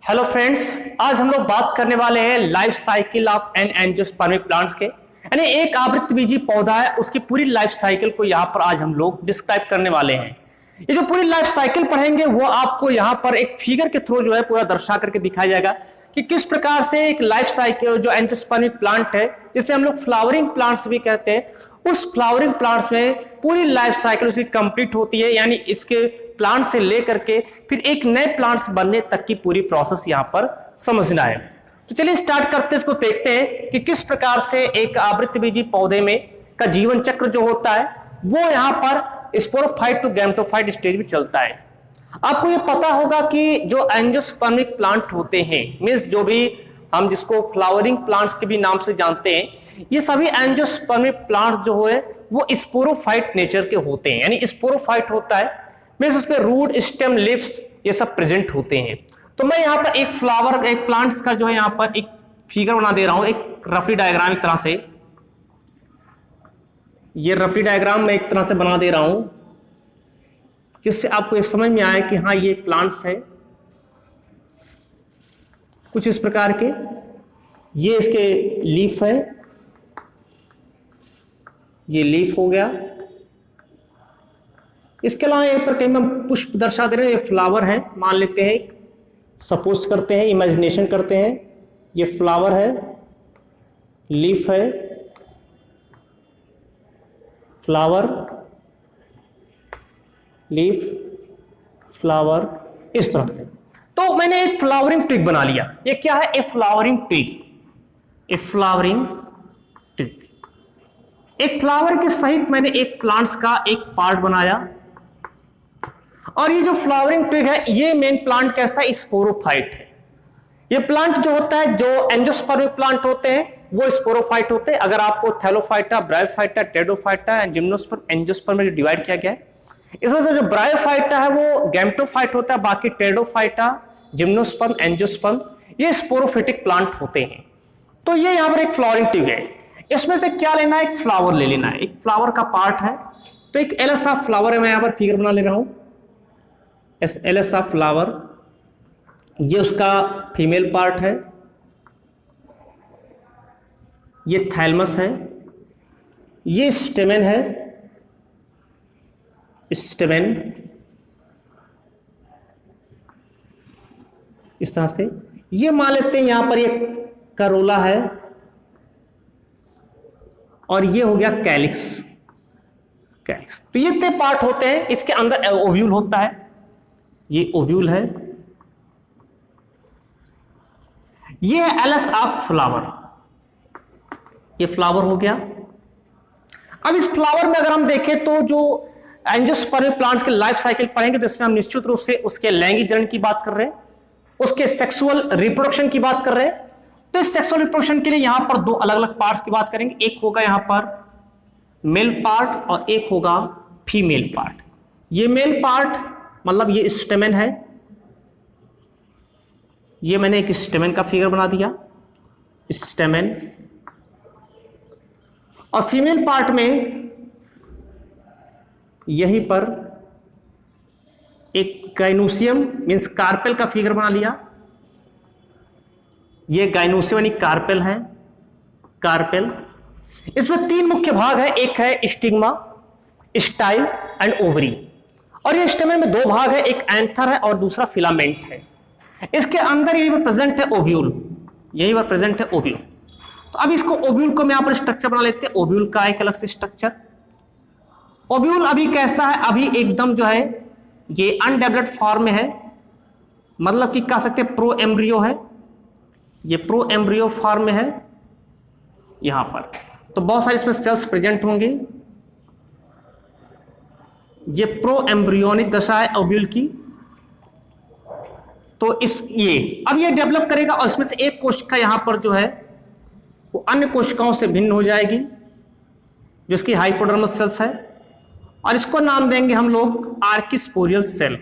Hello friends, आज हम लोग बात करने वाले हैं life cycle of an angiospermic plants के। यानी एक आवृतबीजी पौधा है, उसकी पूरी लाइफ साइकिल को यहाँ पर आज हम लोग डिस्क्राइब करने वाले हैं। ये जो पूरी लाइफ साइकिल पढ़ेंगे वो आपको यहाँ पर एक फिगर के थ्रू जो है पूरा दर्शा करके दिखाया जाएगा कि किस प्रकार से एक लाइफ साइकिल जो एंजियोस्पर्मिक प्लांट है, जिसे हम लोग फ्लावरिंग प्लांट्स भी कहते हैं, उस फ्लावरिंग प्लांट्स में पूरी लाइफ साइकिल उसकी कंप्लीट होती है। यानी इसके प्लांट से लेकर के फिर एक नए प्लांट्स बनने तक की पूरी प्रोसेस यहां पर समझना है। तो चलिए स्टार्ट करते हैं, इसको देखते हैं कि किस प्रकार से एक आवृतबीजी पौधे में का जीवन चक्र जो होता है वो यहां पर स्पोरोफाइट टू गैमेटोफाइट स्टेज में चलता है। आपको ये पता होगा कि जो एंजियोस्पर्मिक प्लांट होते हैं, मींस जो भी हम जिसको फ्लावरिंग प्लांट्स के भी नाम से जानते हैं, ये सभी एंजियोस्पर्मिक प्लांट्स जो है वो स्पोरोफाइट नेचर के होते हैं। यानी स्पोरोफाइट होता है मींस उसमें रूट, स्टेम, लीव्स ये सब प्रेजेंट होते हैं। तो मैं यहाँ पर एक फ्लावर, एक प्लांट्स का जो है यहाँ पर एक फिगर बना दे रहा हूं, एक रफली डायग्राम एक तरह से। ये रफली डायग्राम मैं एक तरह से बना दे रहा हूं जिससे आपको ये समझ में आए कि हाँ ये प्लांट्स है कुछ इस प्रकार के। ये इसके लीफ है, ये लीफ हो गया। इसके अलावा यहाँ पर कहीं हम पुष्प दर्शा दे रहे हैं, ये फ्लावर है मान लेते हैं, सपोज करते हैं, इमेजिनेशन करते हैं, ये फ्लावर है, लीफ है, फ्लावर, लीफ, फ्लावर, इस तरह से। तो मैंने एक फ्लावरिंग ट्रिक बना लिया। ये क्या है? ए फ्लावरिंग ट्रिक, ए फ्लावरिंग ट्रिक। एक फ्लावर के सहित मैंने एक प्लांट्स का एक पार्ट बनाया। और ये जो फ्लावरिंग ट्रिक है, ये मेन प्लांट कैसा है? स्पोरोफाइट है। ये प्लांट जो होता है, जो एंजियोस्पर्मिक प्लांट होते हैं वो स्पोरोफाइट होते हैं। अगर आपको Thallophyta, bryophyta, Pteridophyta, gymnosperm, angiosperm में डिवाइड किया गया है। इसमें से जो ब्रायोफाइटा है वो गैमेटोफाइट होता है, बाकी टेडोफाइटा, जिम्नोस्पर्म, एंजियोस्पर्म ये स्पोरोफिटिक प्लांट होते हैं। तो ये यहाँ पर एक फ्लावरिंग ट्रिक है। इसमें से क्या लेना है? एक फ्लावर ले लेना है, एक फ्लावर का पार्ट है। तो एक एलएसआ फ्लावर है, मैं यहाँ पर फिगर बना ले रहा हूं, एलएसआ फ्लावर। ये उसका फीमेल पार्ट है, ये थैलमस है, ये स्टेमेन है, स्टेमेन इस तरह से। ये मान लेते हैं यहां पर ये करोला है, और ये हो गया कैलिक्स। कैलिक्स तो ये इतने पार्ट होते हैं। इसके अंदर ओव्यूल होता है, ये ओव्यूल है, ये है एलस ऑफ फ्लावर, ये फ्लावर हो गया। अब इस फ्लावर में अगर हम देखें तो जो एंजियोस्पर्मिक प्लांट्स के लाइफ साइकिल पढ़ेंगे तो इसमें हम निश्चित रूप से उसके लैंगिक की बात कर रहे हैं, उसके सेक्सुअल रिप्रोडक्शन की बात कर रहे हैं। तो इस सेक्सुअल रिप्रोडक्शन के लिए यहां पर दो अलग अलग पार्ट्स की बात करेंगे। एक होगा यहां पर मेल पार्ट और एक होगा फीमेल पार्ट। ये मेल पार्ट मतलब ये स्टेमेन है, ये मैंने एक स्टेमेन का फिगर बना दिया, स्टेमेन। और फीमेल पार्ट में यहीं पर एक गाइनोसियम मींस कार्पेल का फिगर बना लिया। ये गाइनोसियम यानी कार्पेल है, कार्पेल। इसमें तीन मुख्य भाग है, एक है स्टिग्मा, स्टाइल एंड ओवरी। और ये स्टेमेन में दो भाग है, एक एंथर है और दूसरा फिलामेंट है। इसके अंदर यही पर प्रेजेंट है ओव्यूल, यही पर प्रेजेंट है ओव्यूल। तो अब इसको ओव्यूल को मैं यहां पर स्ट्रक्चर बना लेते हैं। ओव्यूल का एक अलग से स्ट्रक्चर। ओव्यूल अभी कैसा है? अभी एकदम जो है ये अनडेवलप्ड फॉर्म में है, मतलब कि कह सकते हैं प्रो एम्ब्रियो है, ये प्रो एम्ब्रियो फॉर्म में है यहां पर। तो बहुत सारे इसमें सेल्स प्रेजेंट होंगे। ये प्रो एम्ब्रियोनिक दशा है ओव्यूल की। तो इस ये अब ये डेवलप करेगा और इसमें से एक कोशिका यहां पर जो है वो अन्य कोशिकाओं से भिन्न हो जाएगी, जिसकी हाइपोडर्मस सेल्स है, और इसको नाम देंगे हम लोग आर्किस्पोरियल सेल।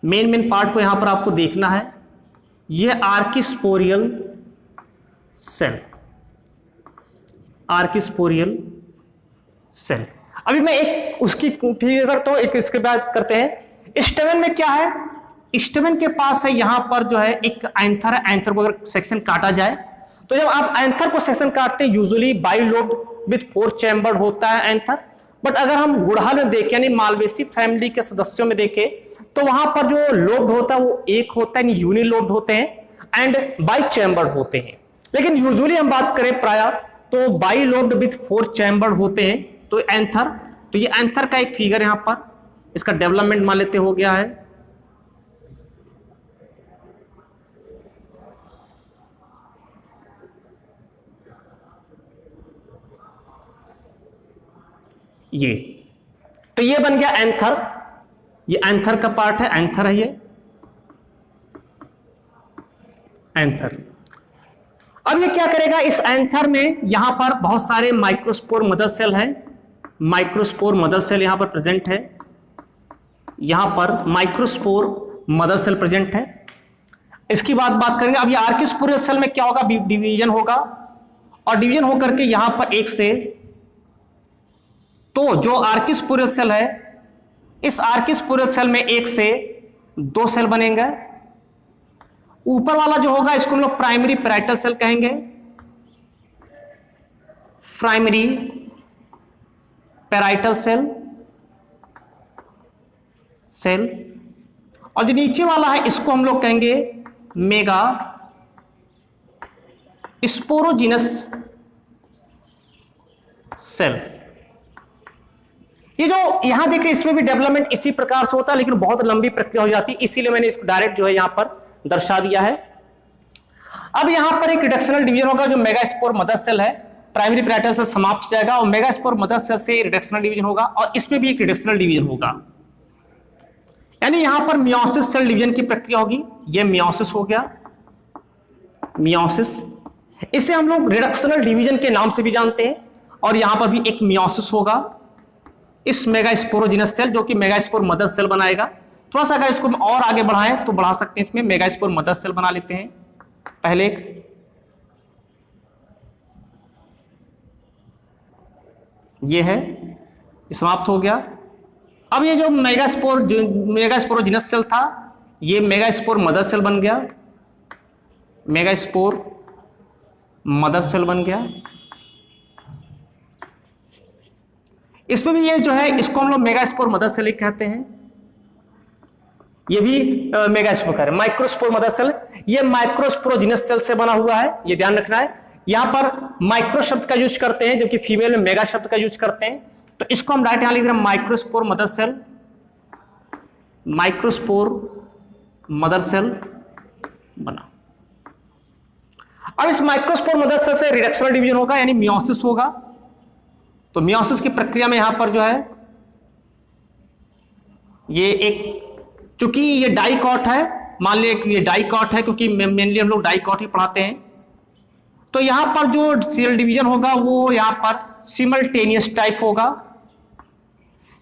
मेन पार्ट को यहां पर आपको देखना है, ये आर्किस्पोरियल सेल, आर्किस्पोरियल सेल। अभी मैं एक उसकी फिगर करता हूं, एक इसके बाद करते हैं। स्टेमेन में क्या है? स्टेमन के पास है यहां पर जो है एक एंथर है, एंथर को अगर सेक्शन काटा जाए तो जब आप एंथर को सेक्शन काटते हैं यूजुअली बाइलोब्ड विथ 4 चैम्बर्ड होता है एंथर। बट अगर हम गुड़हल में देखें यानी मालवेसी फैमिली के सदस्यों में देखें तो वहां पर जो लोब्ड होता है वो एक होता है, यानी यूनिलोब्ड होते हैं एंड बाई चैम्बर्ड होते हैं। लेकिन यूजुअली हम बात करें प्राय तो बाइलोब्ड विथ 4 चैम्बर्ड होते हैं। तो एंथर, तो ये एंथर का एक फिगर यहां पर, इसका डेवलपमेंट मान लेते हो गया है। ये तो ये बन गया एंथर, ये एंथर का पार्ट है, एंथर है ये एंथर। अब ये क्या करेगा, इस एंथर में यहां पर बहुत सारे माइक्रोस्पोर मदर सेल हैं, माइक्रोस्पोर मदर सेल यहां पर प्रेजेंट है, यहां पर माइक्रोस्पोर मदर सेल प्रेजेंट है। इसकी बात करेंगे। अब ये आर्किस्पोरियल सेल में क्या होगा, डिवीजन होगा और डिवीजन होकर के यहां पर एक से, तो जो आर्किस्पोरियल सेल है इस आर्किस्पोरियल सेल में 1 से 2 सेल बनेंगे। ऊपर वाला जो होगा इसको हम लोग प्राइमरी पैराइटल सेल कहेंगे, प्राइमरी पैराइटल सेल। और जो नीचे वाला है इसको हम लोग कहेंगे मेगा स्पोरोजिनस सेल। ये जो यहां देख रहे हैं इसमें भी डेवलपमेंट इसी प्रकार से होता है, लेकिन बहुत लंबी प्रक्रिया हो जाती है, इसीलिए मैंने इसको डायरेक्ट जो है यहां पर दर्शा दिया है। अब यहां पर एक रिडक्शनल डिवीजन होगा, जो मेगास्पोर मदर सेल है, प्राइमरी पैराइटल सेल समाप्त हो जाएगा और मेगास्पोर मदर सेल से रिडक्शनल डिवीजन होगा और इसमें भी एक रिडक्शनल डिवीजन होगा, यानी यहां पर मियोसिस सेल डिवीजन की प्रक्रिया होगी। ये मियोसिस हो गया, मियोसिस, इसे हम लोग रिडक्शनल डिवीजन के नाम से भी जानते हैं। और यहां पर भी एक मियोसिस होगा इस मेगास्पोरोजिनस सेल, जो कि मेगास्पोर मदर सेल बनाएगा। थोड़ा सा अगर इसको और आगे बढ़ाएं तो बढ़ा सकते हैं, इसमें मेगास्पोर मदर सेल बना लेते हैं पहले एक, ये है, समाप्त हो गया। अब ये जो मेगास्पोरोजिनस सेल था ये मेगास्पोर मदर सेल बन गया, मेगास्पोर मदर सेल बन गया। इसमें भी ये जो है इसको हम लोग मेगास्पोर मदर सेल कहते हैं, ये भी मेगास्पोर कह रहे हैं। माइक्रोस्पोर मदर सेल ये माइक्रोस्पोरोजिनस सेल से बना हुआ है, ये ध्यान रखना है। यहां पर माइक्रो शब्द का यूज करते हैं जबकि फीमेल में मेगा शब्द का यूज करते हैं, तो इसको हम डायरेक्ट यहां लिख रहे हैं microspore mother cell, microspore mother cell बना। अब इस माइक्रोस्पोर मदर सेल से रिडक्शनल डिवीजन होगा यानी मियोसिस होगा। तो मियोसिस की प्रक्रिया में यहां पर जो है ये एक, चूंकि ये डाइकॉट है, मान लिया ये डाइकॉट है क्योंकि मेनली हम लोग डाइकॉट ही पढ़ाते हैं, तो यहां पर जो सेल डिवीजन होगा वो यहां पर सिमल्टेनियस टाइप होगा,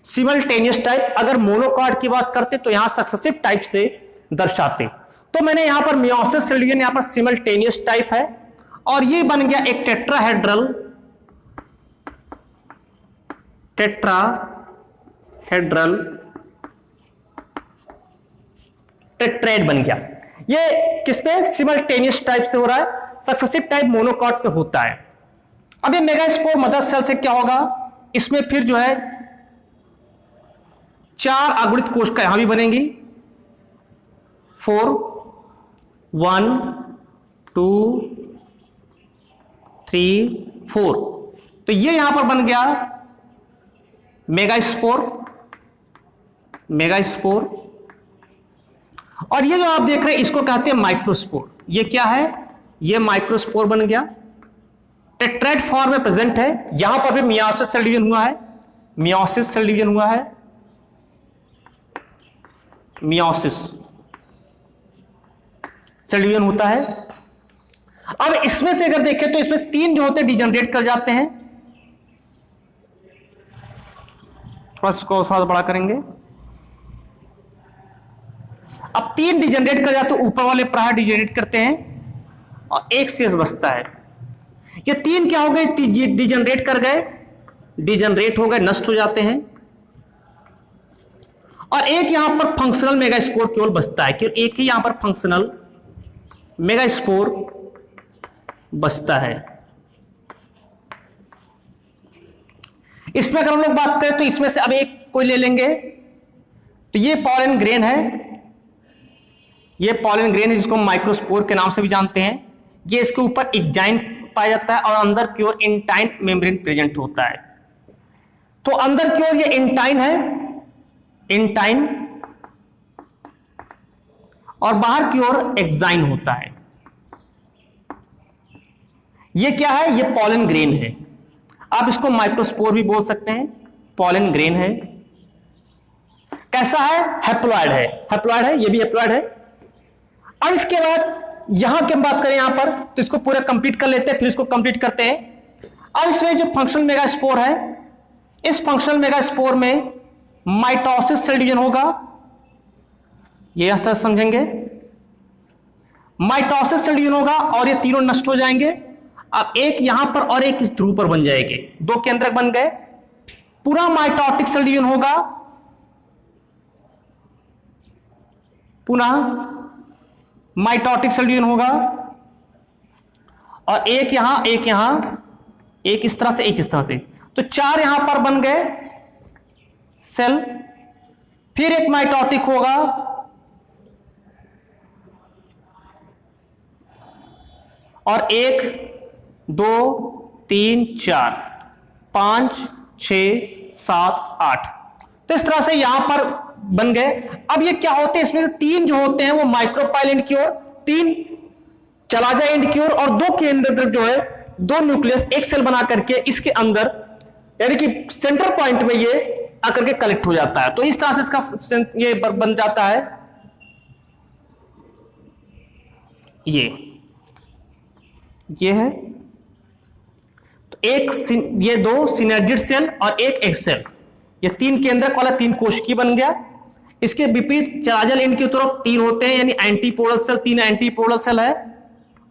सिमल्टेनियस टाइप। अगर मोनोकॉट की बात करते तो यहां सक्सेसिव टाइप से दर्शाते, तो मैंने यहां पर मियोसिस सेल डिवीजन यहां पर सिमल्टेनियस टाइप है और ये बन गया एक टेट्राहेड्रल टेट्राहेड्रल बन गया। ये किसमें सिमल्टेनियस टाइप से हो रहा है, सक्सेसिव टाइप मोनोकॉट पे होता है। अब ये मेगास्पोर मदर सेल से क्या होगा, इसमें फिर जो है 4 आगुणित कोशिका यहां भी बनेंगी, 4 1 2 3 4, तो ये यहां पर बन गया मेगास्पोर, मेगास्पोर। और ये जो आप देख रहे हैं इसको कहते हैं माइक्रोस्पोर। ये क्या है, ये माइक्रोस्पोर बन गया, टेट्राहेड फॉर्म में प्रेजेंट है। यहां पर भी मियोसिस सेल डिवीजन हुआ है, मियोसिस सेल डिवीजन हुआ है, मियोसिस सेल डिवीजन होता है। अब इसमें से अगर देखें तो इसमें 3 जो होते हैं डिजनरेट कर जाते हैं, थोड़ा बड़ा करेंगे। अब 3 डिजनरेट कर जाते, ऊपर वाले प्राय डिजनरेट करते हैं और एक शेष बचता है। ये 3 क्या हो गए, डिजनरेट कर गए, डिजनरेट हो गए, नष्ट हो जाते हैं। और एक यहां पर फंक्शनल मेगास्पोर केवल बचता है, केवल एक ही यहां पर फंक्शनल मेगास्पोर बचता है। इसमें अगर हम लोग बात करें तो इसमें से अब एक कोई ले लेंगे, तो ये पॉलन ग्रेन है, ये पॉलन ग्रेन है जिसको हम माइक्रोस्पोर के नाम से भी जानते हैं। ये इसके ऊपर एग्जाइन पाया जाता है और अंदर की ओर इंटाइन मेम्ब्रेन प्रेजेंट होता है। तो अंदर की ओर ये इंटाइन है, इंटाइन, और बाहर की ओर एक्साइन होता है। ये क्या है? ये पॉलन ग्रेन है। आप इसको माइक्रोस्पोर भी बोल सकते हैं, पॉलन ग्रेन है। कैसा है? हैप्लॉइड है, हैप्लॉइड है, ये भी हैप्लॉइड है। अब इसके बाद यहां की हम बात करें यहां पर, तो इसको पूरा कंप्लीट कर लेते हैं, फिर इसको कंप्लीट करते हैं। अब इसमें जो फंक्शनल मेगास्पोर है, इस फंक्शनल मेगास्पोर में माइटोसिस सेल डिवीजन होगा, ये इस तरह समझेंगे, माइटोसिस सेल डिवीजन होगा और ये तीनों नष्ट हो जाएंगे। अब एक यहां पर और एक इस ध्रुव पर बन जाएंगे, दो केंद्रक बन गए। पूरा माइटोटिक सेल डिवीजन होगा, पुनः माइटोटिक सेल डिवीजन होगा, और एक यहां, एक यहां, एक इस तरह से, एक इस तरह से, तो चार यहां पर बन गए सेल। फिर एक माइटोटिक होगा, और एक, दो, तीन, चार, 5, 6, 7, 8, तो इस तरह से यहां पर बन गए। अब ये क्या होते हैं? इसमें से तीन जो होते हैं वो माइक्रोपाइल एंड की ओर, तीन चला जाए एंड की ओर, और दो के अंदर जो है दो न्यूक्लियस एक सेल बना करके इसके अंदर, यानी कि सेंटर पॉइंट में ये आकर के कलेक्ट हो जाता है। तो इस तरह से इसका ये बन जाता है, ये है। तो एक, ये दो सिनर्जिड सेल और एक एक्स सेल, ये तीन केंद्रक वाला तीन कोशिकी बन गया। इसके विपरीत चलाजल एंड की तरफ तीन होते हैं, यानी एंटीपोलर सेल, तीन एंटीपोलर सेल है,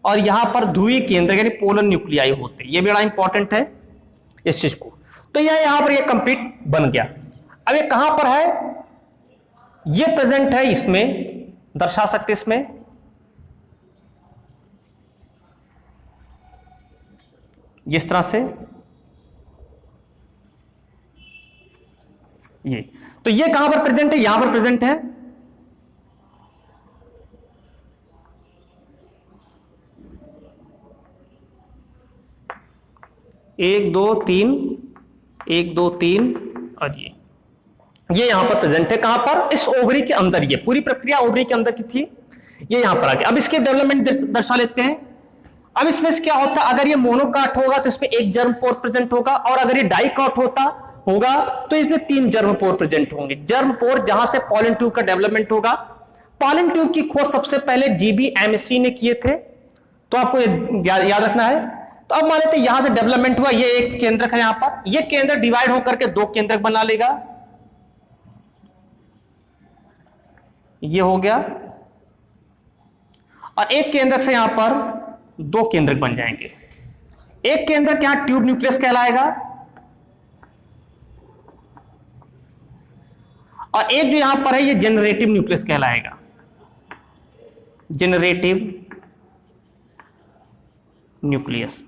और यहां पर ध्रुवीय केंद्र यानी पोलर न्यूक्लियाई होते हैं। ये बड़ा इंपॉर्टेंट है इस चीज को। तो यह यहां पर ये कंप्लीट बन गया। अब ये कहां पर है? ये प्रेजेंट है, इसमें दर्शा सकते, इसमें जिस तरह से ये, तो ये कहां पर प्रेजेंट है? यहां पर प्रेजेंट है। एक, दो, तीन, एक, दो, तीन, और ये यहां पर प्रेजेंट है। कहां पर? इस ओवरी के अंदर। ये पूरी प्रक्रिया ओवरी के अंदर की थी, ये यहां पर आ गया। अब इसके डेवलपमेंट दर्शा लेते हैं। अब इसमें से क्या होता है? अगर ये मोनोकाट होगा तो इसमें एक जर्म पोर प्रेजेंट होगा, और अगर ये डाइकाट होगा तो इसमें तीन जर्म पोर प्रेजेंट होंगे। जर्म पोर जहां से पॉलन ट्यूब का डेवलपमेंट होगा। पॉलन ट्यूब की खोज सबसे पहले GBMC ने किए थे, तो आपको याद रखना है। तो अब मान लेते हैं यहां से डेवलपमेंट हुआ, ये एक केंद्रक है, यहां पर ये केंद्र डिवाइड होकर के दो केंद्रक बना लेगा, ये हो गया, और एक केंद्रक से यहां पर दो केंद्रक बन जाएंगे। एक केंद्रक यहां ट्यूब न्यूक्लियस कहलाएगा, और एक जो यहां पर है ये जेनरेटिव न्यूक्लियस कहलाएगा, जेनरेटिव न्यूक्लियस।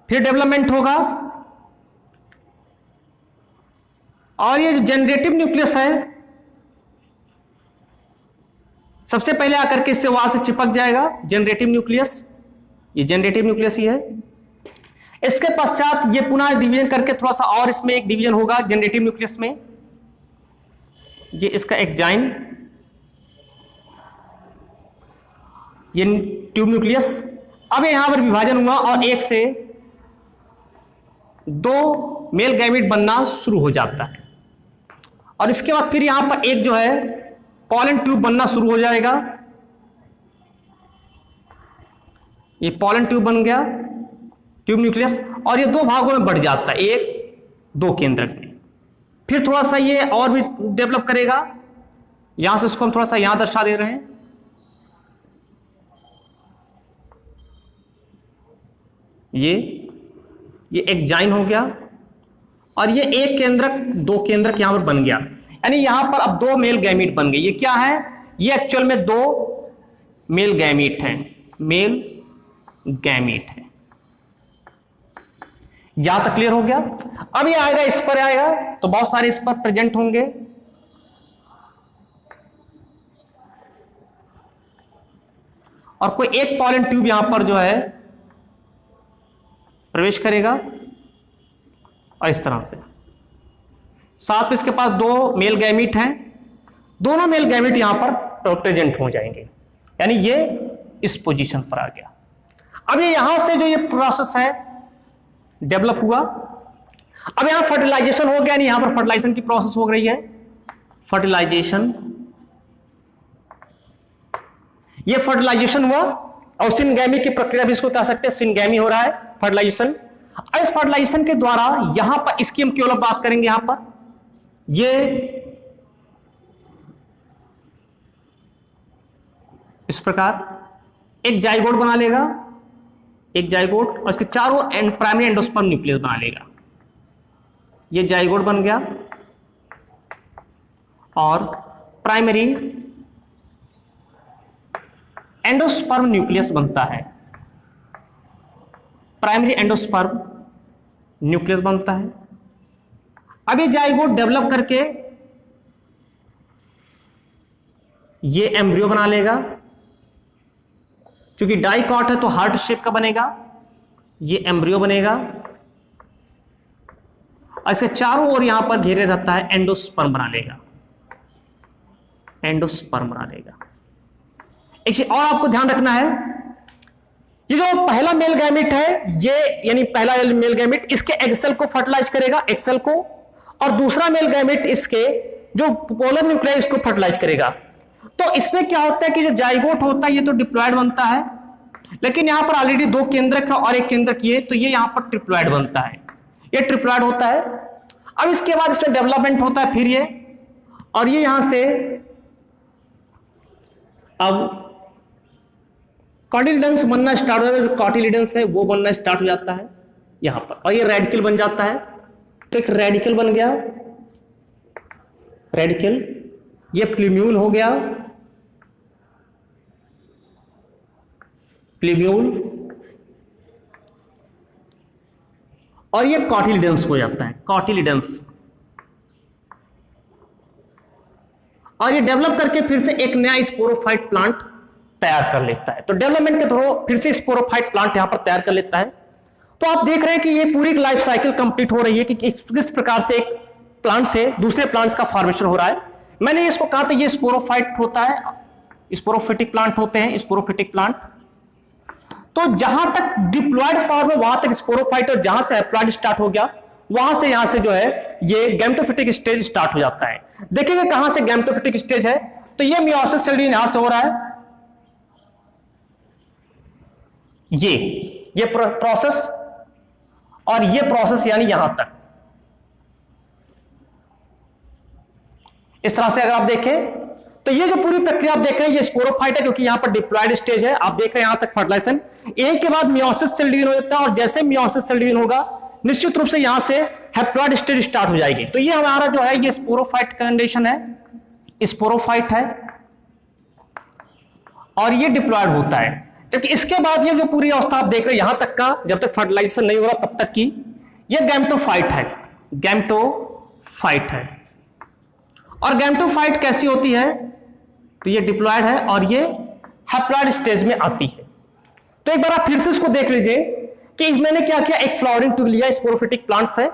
फिर डेवलपमेंट होगा, और ये जो जेनरेटिव न्यूक्लियस है सबसे पहले आकर के इससे वॉल से चिपक जाएगा, जेनरेटिव न्यूक्लियस, ये जेनरेटिव न्यूक्लियस ही है। इसके पश्चात ये पुनः डिवीजन करके थोड़ा सा और इसमें एक डिवीजन होगा जेनरेटिव न्यूक्लियस में, ये इसका एक्साइन, ये ट्यूब न्यूक्लियस। अब यहां पर विभाजन हुआ और एक से दो मेल गैमेट बनना शुरू हो जाता है, और इसके बाद फिर यहां पर एक जो है पॉलन ट्यूब बनना शुरू हो जाएगा, ये पॉलन ट्यूब बन गया, ट्यूब न्यूक्लियस, और ये दो भागों में बढ़ जाता है, एक, दो केंद्रक में। फिर थोड़ा सा ये और भी डेवलप करेगा, यहां से इसको हम थोड़ा सा यहां दर्शा दे रहे हैं, ये एक्साइन हो गया, और ये एक केंद्रक, दो केंद्रक यहां पर बन गया, यानी यहां पर अब दो मेल गैमीट बन गए। ये क्या है? ये एक्चुअल में दो मेल गैमीट हैं, मेल गैमीट है। यहां तक क्लियर हो गया? अब ये आएगा, इस पर आएगा तो बहुत सारे इस पर प्रेजेंट होंगे, और कोई एक पॉलन ट्यूब यहां पर जो है प्रवेश करेगा, और इस तरह से साथ में इसके पास दो मेल गैमीट हैं, दोनों मेल गैमीट यहां पर प्रेजेंट हो जाएंगे, यानी ये इस पोजीशन पर आ गया। अब ये यहां से जो ये प्रोसेस है डेवलप हुआ, अब यहां फर्टिलाइजेशन हो गया, यानी यहां पर फर्टिलाइजेशन की प्रोसेस हो रही है, फर्टिलाइजेशन, ये फर्टिलाइजेशन हुआ, और सिनगैमी की प्रक्रिया भी इसको कह सकते हैं, सिनगैमी हो रहा है फर्टिलाइजेशन। इस फर्टिलाइजेशन के द्वारा यहां पर, इसकी हम केवल बात करेंगे, यहां पर ये इस प्रकार एक जाइगोट बना लेगा, एक जाइगोट, और इसके चारों प्राइमरी एंडोस्पर्म न्यूक्लियस बना लेगा। ये जाइगोट बन गया और प्राइमरी एंडोस्पर्म न्यूक्लियस बनता है, प्राइमरी एंडोस्पर्म न्यूक्लियस बनता है। अब ये जाइगोट डेवलप करके ये एम्ब्रियो बना लेगा, क्योंकि डाइकॉट है तो हार्ट शेप का बनेगा, ये एम्ब्रियो बनेगा, और इसके चारों ओर यहां पर घेरे रहता है, एंडोस्पर्म बना लेगा, एंडोस्पर्म बना लेगा। एक चीज और आपको ध्यान रखना है, ये जो पहला मेल गैमेट है, ये यानी पहला मेल गैमेट इसके एग सेल को फर्टिलाइज करेगा, एग सेल को, और दूसरा मेल गैमेट इसके जो पोलर न्यूक्लियस इसको फर्टिलाइज करेगा। तो इसमें क्या होता है कि जो जाइगोट होता है ये तो डिप्लॉयड बनता है, लेकिन यहां पर ऑलरेडी दो केंद्रक है और एक केंद्रक ये, तो ये यहां पर ट्रिप्लॉयड बनता है, ये ट्रिप्लॉयड होता है। अब इसके बाद इसमें डेवलपमेंट होता है फिर ये, और ये यहां से अब कॉटिलिडन्स बनना स्टार्ट हो जाता है, जो कॉटिलिडन्स है वो बनना स्टार्ट हो जाता है यहां पर, और ये रेडिकल बन जाता है। तो एक रेडिकल बन गया, रेडिकल, ये प्लीम्यूल हो गया, प्लीम्यूल, और ये कॉटिलिडन्स हो जाता है, कॉटिलिडन्स, और ये डेवलप करके फिर से एक नया स्पोरोफाइट प्लांट तैयार कर लेता है। तो डेवलपमेंट के थ्रू फिर से स्पोरोफाइट प्लांट यहां पर तैयार कर लेता है। तो आप देख रहे हैं कि ये पूरी लाइफ साइकिल कंप्लीट हो रही है कि किस प्रकार से एक प्लांट से दूसरे प्लांट्स का फॉर्मेशन हो रहा है। मैंने इसको कहा था, ये स्पोरोफाइट होता है, स्पोरोफिटिक प्लांट होते हैं, स्पोरोफिटिक प्लांट। तो जहां तक डिप्लॉयड फॉर्म है वहां तक स्पोरोफाइट, और जहां से हैप्लॉयड स्टार्ट हो गया वहां से यहां से जो है ये गैमेटोफिटिक स्टेज स्टार्ट हो जाता है। देखिएगा कहां से गैमेटोफिटिक स्टेज है, तो ये मियोसिस सेल डिवीजन यहां से हो रहा है, ये प्रोसेस, और ये प्रोसेस यानी यहां तक। इस तरह से अगर आप देखें तो ये जो पूरी प्रक्रिया आप देख रहे हैं ये स्पोरोफाइट है, क्योंकि यहां पर डिप्लॉयड स्टेज है। आप देख रहे हैं यहां तक फर्टिलाइजेशन, एक के बाद मियोसिस सेल डिवीजन हो जाता है, और जैसे मियोसिस सेल डिवीजन होगा निश्चित रूप से यहां से हैप्लॉयड स्टेज स्टार्ट हो जाएगी। तो ये हमारा जो है ये स्पोरोफाइट कंडीशन है, स्पोरोफाइट है, और ये डिप्लॉयड होता है। जबकि इसके बाद ये जो पूरी अवस्था आप देख रहे हैं यहां तक का, जब तक फर्टिलाइजेशन नहीं हो रहा तब तक की, ये गैमेटोफाइट है, गैमेटोफाइट है। और गैमेटोफाइट कैसी होती है, तो ये डिप्लॉयड है और ये हैप्लॉयड स्टेज में आती है। तो एक बार आप फिर से इसको देख लीजिए कि मैंने क्या किया, एक फ्लावरिंग ट्यूब लिया, स्पोरोफिटिक प्लांट्स है,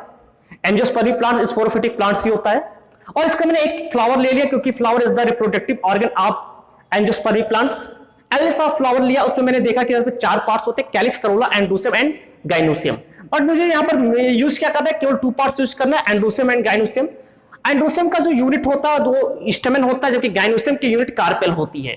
एंजियोस्पर्मिक प्लांट्स स्पोरोफिटिक प्लांट्स ही होता है, और इसका मैंने एक फ्लावर ले लिया, क्योंकि flower is the reproductive organ of angiospermic plants. LS of flower लिया, उसमें मैंने देखा कि इसमें चार पार्ट्स होते हैं, calyx, Corolla, androecium and gynoecium. But मुझे यहां पर यूज क्या करना है, केवल टू पार्ट्स यूज करना है, एंड्रोसियम एंड गाइनोसियम। एंड्रोसियम का जो यूनिट होता है वो स्टेमेन होता है, जबकि गाइनोसियम की यूनिट कार्पेल होती है।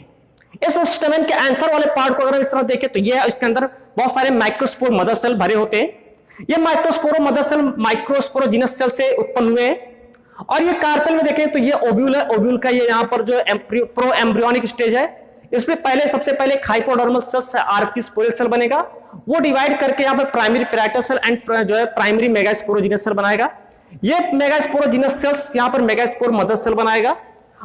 इस स्टेमेन के एंथर वाले पार्ट को अगर इस तरह देखें तो ये इसके अंदर बहुत सारे माइक्रोस्पोर मदर सेल भरे होते हैं। ये माइक्रोस्पोरो मदर सेल माइक्रोस्पोरोजिनस सेल से उत्पन्न हुए हैं। और ये कार्पेल में देखें तो ये ओव्यूल है, ओव्यूल का ये यहाँ पर जो प्रो एम्ब्रियोनिक स्टेज है, इसमें पहले सबसे पहले हाइपोडर्मल सेल्स से आर्किस्पोरियल सेल बनेगा, वो डिवाइड करके यहाँ पर प्राइमरी पैराइटल सेल एंड जो है प्राइमरी मेगास्पोरोजिनस सेल बनाएगा। ये मेगास्पोरोजिनस सेल्स यहाँ पर मेगास्पोर मदर सेल बनाएगा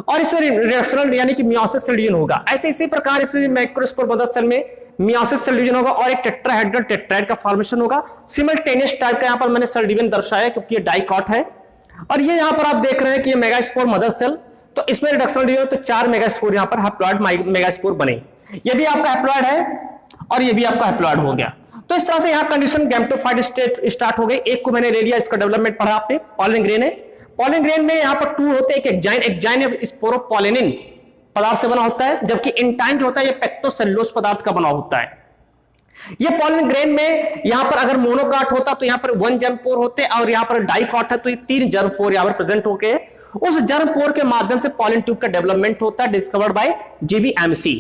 और इसमें रिडक्शनल यानी कि मियोसिस सेल डिवीजन होगा। ऐसे इसी प्रकार इसमें मैक्रोस्पोर मदर सेल में मियोसिस सेल डिवीजन होगा और एक टेट्राहेड्रल टेट्राइड का फॉर्मेशन होगा। सिमल्टेनियस टाइप का यहाँ पर मैंने सेल डिवीजन दर्शाया क्योंकि ये डाइकॉट है। और ये यहाँ पर आप देख रहे हैं कि ये मेगास्पोर मदर सेल, तो इसमें रिडक्शनल डिवीजन तो 4 मेगास्पोर यहाँ पर हैप्लॉइड मेगास्पोर बने। ये भी आपका हैप्लॉइड है और ये भी आपका हैप्लॉइड हो गया। तो इस तरह से यहाँ कंडीशन गैमेटोफाइट स्टेट स्टार्ट हो गई। एक को मैंने ले लिया, इसका डेवलपमेंट पढ़ा आपने, पॉलन ग्रेन है। पॉलन ग्रेन में यहाँ पर 2 होते हैं, एक एक्जाइन स्पोरोपोलेनिन पदार्थ से बना होता है, जबकि इंटाइन जो होता है ये पेक्टोसेलुलोज पदार्थ का बना होता है। ये पॉलन ग्रेन में यहाँ पर अगर मोनोकाट होता तो यहाँ पर 1 जर्म पोर होते और यहाँ पर डाइकॉट है तो ये 3 जर्म पोर यहाँ पर प्रेजेंट होके उस जर्म पोर के माध्यम से पॉलन ट्यूब का डेवलपमेंट होता है, डिस्कवर्ड बाय जीवीएमसी।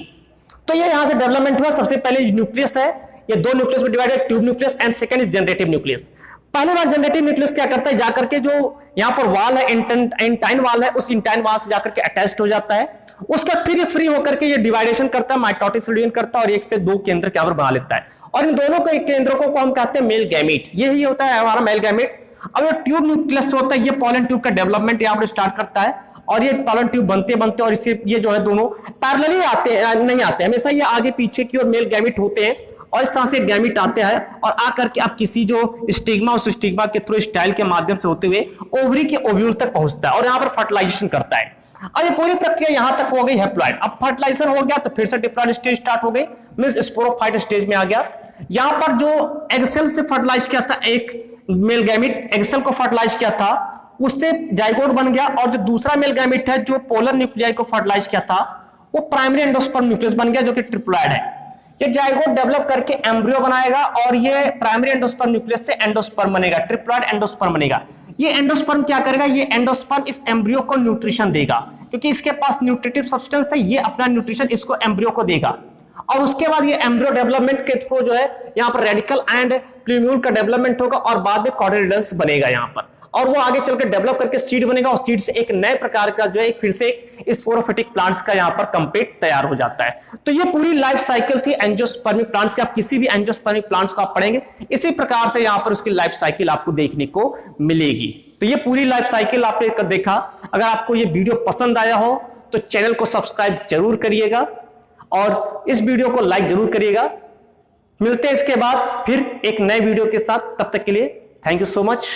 तो ये यहां से डेवलपमेंट हुआ। सबसे पहले न्यूक्लियस है, ये 2 न्यूक्लियस में divided, tube nucleus and second is generative nucleus. पहले बार जनरेटिव न्यूक्लियस क्या करता है, जाकर के जो यहाँ पर वाल है इंटाइन वाल है, उस इंटाइन वाल से जाकर के अटैच्ड हो जाता है। उसका फिर फ्री होकर के ये डिवाइडेशन करता है, माइटोटिक सेल डिवीजन करता है और 1 से 2 केंद्र के बना लेता है। और इन दोनों के केंद्रों को हम कहते हैं मेल गैमीट। यही होता है हमारा मेल गैमीट। अब ट्यूब न्यूक्लियस होता है, ये पॉलन ट्यूब का डेवलपमेंट यहाँ पर स्टार्ट करता है और ये पॉलन ट्यूब बनते बनते और इससे ये जो है दोनों पैरेलली आते हैं, नहीं आते, हमेशा ये आगे पीछे की ओर मेल गैमीट होते हैं और इस तरह से गैमीट आते हैं और आकर के अब किसी जो स्टिग्मा उस स्टिग्मा के थ्रू स्टाइल के माध्यम से होते हुए ओवरी के ओव्यूल तक पहुंचता है और यहाँ पर फर्टिलाइजेशन करता है। और ये पूरी प्रक्रिया यहां तक हो गई हैप्लॉइड। अब फर्टिलाइजेशन हो गया तो फिर से डिप्लॉइड स्टेज स्टार्ट हो गई, मींस स्पोरोफाइट स्टेज में आ गया। यहां पर जो एग सेल से फर्टिलाइज किया था एक मेल गैमीट, एग सेल को फर्टिलाइज किया था, उससे जाइगोट बन गया और जो दूसरा मेल गैमीट है जो पोलर न्यूक्लियाई को फर्टिलाइज किया था वो प्राइमरी एंडोस्पर्म न्यूक्लियस बन गया जो कि ट्रिप्लॉइड है। ये जाइगोट डेवलप करके एम्ब्रियो बनाएगा और ये प्राइमरी एंडोस्पर्म न्यूक्लियस से एंडोस्पर्म बनेगा, ट्रिप्लॉइड एंडोस्पर्म बनेगा। ये एंडोस्पर्म क्या करेगा, ये एंडोस्पर्म इस एम्ब्रियो को न्यूट्रिशन देगा क्योंकि इसके पास न्यूट्रिटिव सब्सटेंस है, ये अपना न्यूट्रिशन इसको एम्ब्रियो को देगा। और उसके बाद ये एम्ब्रियो डेवलपमेंट के थ्रू जो है यहाँ पर रेडिकल एंड प्लूम्यूल का डेवलपमेंट होगा और बाद में कॉटिलिडन्स बनेगा यहाँ पर, और वो आगे चलकर डेवलप करके सीड बनेगा और सीड से एक नए प्रकार का जो है फिर से एक स्पोरोफिटिक प्लांट्स का यहाँ पर कंप्लीट तैयार हो जाता है। तो ये पूरी लाइफ साइकिल थी एंजियोस्पर्मिक प्लांट्स की। आप किसी भी एंजियोस्पर्मिक प्लांट्स को आप पढ़ेंगे इसी प्रकार से यहाँ पर उसकी लाइफ साइकिल आपको देखने को मिलेगी। तो ये पूरी लाइफ साइकिल आपने देखा। अगर आपको ये वीडियो पसंद आया हो तो चैनल को सब्सक्राइब जरूर करिएगा और इस वीडियो को लाइक जरूर करिएगा। मिलते हैं इसके बाद फिर एक नए वीडियो के साथ, तब तक के लिए थैंक यू सो मच।